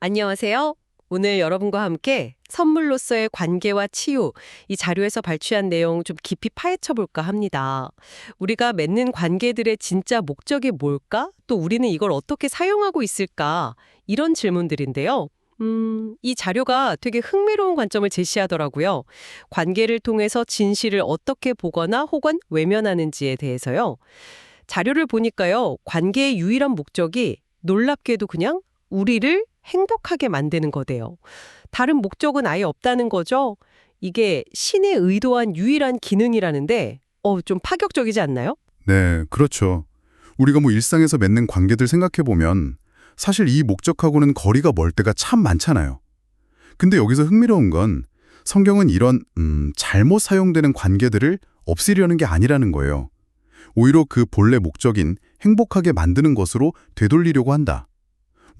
안녕하세요. 오늘 여러분과 함께 선물로서의 관계와 치유, 이 자료에서 발췌한 내용 좀 깊이 파헤쳐 볼까 합니다. 우리가 맺는 관계들의 진짜 목적이 뭘까? 또 우리는 이걸 어떻게 사용하고 있을까? 이런 질문들인데요. 이 자료가 되게 흥미로운 관점을 제시하더라고요. 관계를 통해서 진실을 어떻게 보거나 혹은 외면하는지에 대해서요. 자료를 보니까요, 관계의 유일한 목적이 놀랍게도 그냥 우리를 행복하게 만드는 거대요. 다른 목적은 아예 없다는 거죠? 이게 신의 의도한 유일한 기능이라는데, 좀 파격적이지 않나요? 네, 그렇죠. 우리가 일상에서 맺는 관계들 생각해보면 사실 이 목적하고는 거리가 멀 때가 참 많잖아요. 근데 여기서 흥미로운 건 성경은 이런 잘못 사용되는 관계들을 없애려는 게 아니라는 거예요. 오히려 그 본래 목적인 행복하게 만드는 것으로 되돌리려고 한다.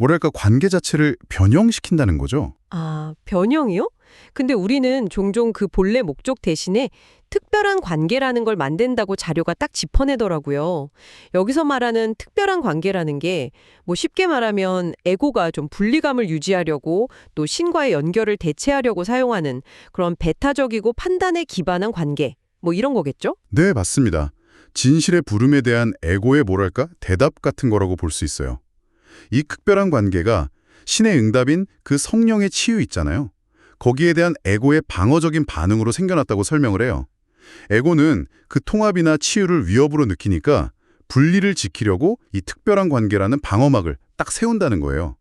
뭐랄까 관계 자체를 변형시킨다는 거죠. 아, 변형이요? 근데 우리는 종종 그 본래 목적 대신에 특별한 관계라는 걸 만든다고 자료가 딱 짚어내더라고요. 여기서 말하는 특별한 관계라는 게 뭐 쉽게 말하면 에고가 좀 분리감을 유지하려고 또 신과의 연결을 대체하려고 사용하는 그런 배타적이고 판단에 기반한 관계, 뭐 이런 거겠죠? 네, 맞습니다. 진실의 부름에 대한 에고의 대답 같은 거라고 볼 수 있어요. 이 특별한 관계가 신의 응답인 그 성령의 치유 있잖아요. 거기에 대한 에고의 방어적인 반응으로 생겨났다고 설명을 해요. 에고는 그 통합이나 치유를 위협으로 느끼니까 분리를 지키려고 이 특별한 관계라는 방어막을 딱 세운다는 거예요.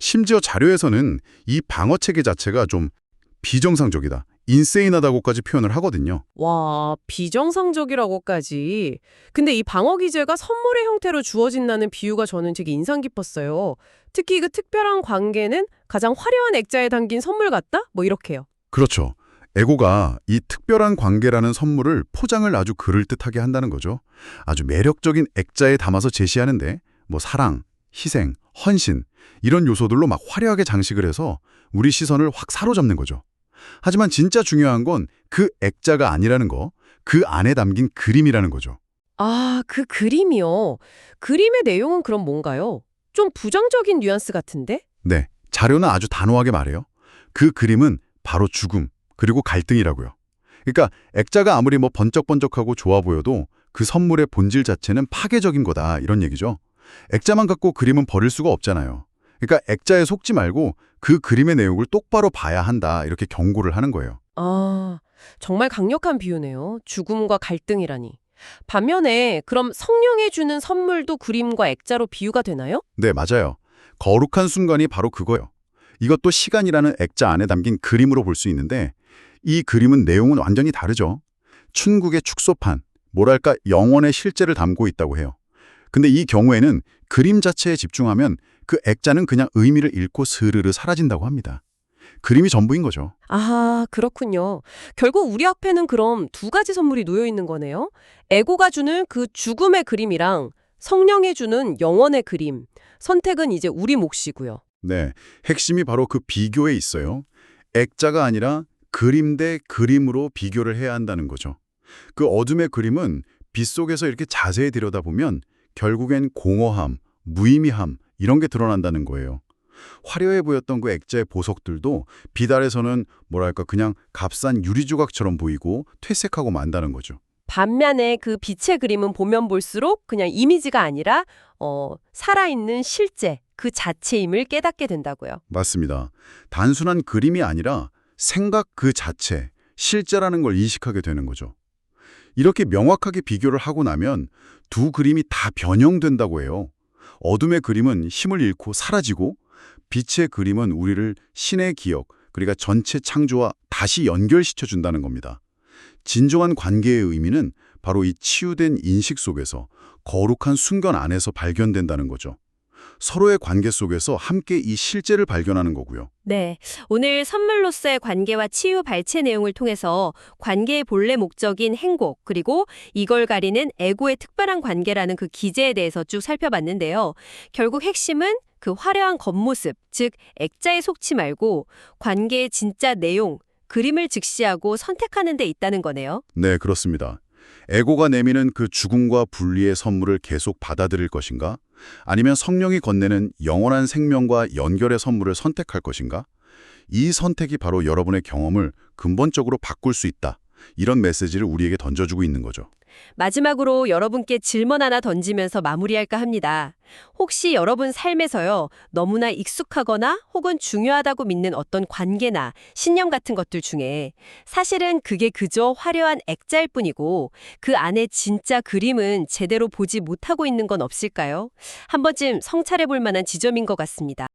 심지어 자료에서는 이 방어체계 자체가 좀 비정상적이다, 인세인하다고까지 표현을 하거든요. 와, 비정상적이라고까지. 근데 이 방어 기제가 선물의 형태로 주어진다는 비유가 저는 되게 인상 깊었어요. 특히 그 특별한 관계는 가장 화려한 액자에 담긴 선물 같다? 뭐 이렇게요. 그렇죠. 에고가 이 특별한 관계라는 선물을 포장을 아주 그럴듯하게 한다는 거죠. 아주 매력적인 액자에 담아서 제시하는데 사랑, 희생, 헌신 이런 요소들로 막 화려하게 장식을 해서 우리 시선을 확 사로잡는 거죠. 하지만 진짜 중요한 건 그 액자가 아니라는 거, 그 안에 담긴 그림이라는 거죠. 아, 그 그림이요. 그림의 내용은 그럼 뭔가요? 좀 부정적인 뉘앙스 같은데? 네, 자료는 아주 단호하게 말해요. 그 그림은 바로 죽음, 그리고 갈등이라고요. 그러니까 액자가 아무리 번쩍번쩍하고 좋아 보여도 그 선물의 본질 자체는 파괴적인 거다 이런 얘기죠. 액자만 갖고 그림은 버릴 수가 없잖아요. 그러니까 액자에 속지 말고 그 그림의 내용을 똑바로 봐야 한다 이렇게 경고를 하는 거예요. 아, 정말 강력한 비유네요. 죽음과 갈등이라니. 반면에 그럼 성령이 주는 선물도 그림과 액자로 비유가 되나요? 네, 맞아요. 거룩한 순간이 바로 그거예요. 이것도 시간이라는 액자 안에 담긴 그림으로 볼 수 있는데 이 그림은 내용은 완전히 다르죠. 춘국의 축소판, 영원의 실제를 담고 있다고 해요. 근데 이 경우에는 그림 자체에 집중하면 그 액자는 그냥 의미를 잃고 스르르 사라진다고 합니다. 그림이 전부인 거죠. 아, 그렇군요. 결국 우리 앞에는 그럼 두 가지 선물이 놓여 있는 거네요. 에고가 주는 그 죽음의 그림이랑 성령이 주는 영원의 그림. 선택은 이제 우리 몫이고요. 네, 핵심이 바로 그 비교에 있어요. 액자가 아니라 그림 대 그림으로 비교를 해야 한다는 거죠. 그 어둠의 그림은 빛 속에서 이렇게 자세히 들여다보면 결국엔 공허함, 무의미함 이런 게 드러난다는 거예요. 화려해 보였던 그 액자의 보석들도 빛 아래서는 그냥 값싼 유리 조각처럼 보이고 퇴색하고 만다는 거죠. 반면에 그 빛의 그림은 보면 볼수록 그냥 이미지가 아니라 살아있는 실제 그 자체임을 깨닫게 된다고요. 맞습니다. 단순한 그림이 아니라 생각 그 자체, 실제라는 걸 인식하게 되는 거죠. 이렇게 명확하게 비교를 하고 나면 두 그림이 다 변형된다고 해요. 어둠의 그림은 힘을 잃고 사라지고 빛의 그림은 우리를 신의 기억, 그러니까 전체 창조와 다시 연결시켜준다는 겁니다. 진정한 관계의 의미는 바로 이 치유된 인식 속에서 거룩한 순간 안에서 발견된다는 거죠. 서로의 관계 속에서 함께 이 실제를 발견하는 거고요. 네, 오늘 선물로서의 관계와 치유 발췌 내용을 통해서 관계의 본래 목적인 행복, 그리고 이걸 가리는 에고의 특별한 관계라는 그 기제에 대해서 쭉 살펴봤는데요. 결국 핵심은 그 화려한 겉모습, 즉 액자에 속지 말고 관계의 진짜 내용, 그림을 직시하고 선택하는 데 있다는 거네요. 네, 그렇습니다. 에고가 내미는 그 죽음과 분리의 선물을 계속 받아들일 것인가? 아니면 성령이 건네는 영원한 생명과 연결의 선물을 선택할 것인가? 이 선택이 바로 여러분의 경험을 근본적으로 바꿀 수 있다. 이런 메시지를 우리에게 던져주고 있는 거죠. 마지막으로 여러분께 질문 하나 던지면서 마무리할까 합니다. 혹시 여러분 삶에서요, 너무나 익숙하거나 혹은 중요하다고 믿는 어떤 관계나 신념 같은 것들 중에 사실은 그게 그저 화려한 액자일 뿐이고 그 안에 진짜 그림은 제대로 보지 못하고 있는 건 없을까요? 한 번쯤 성찰해 볼 만한 지점인 것 같습니다.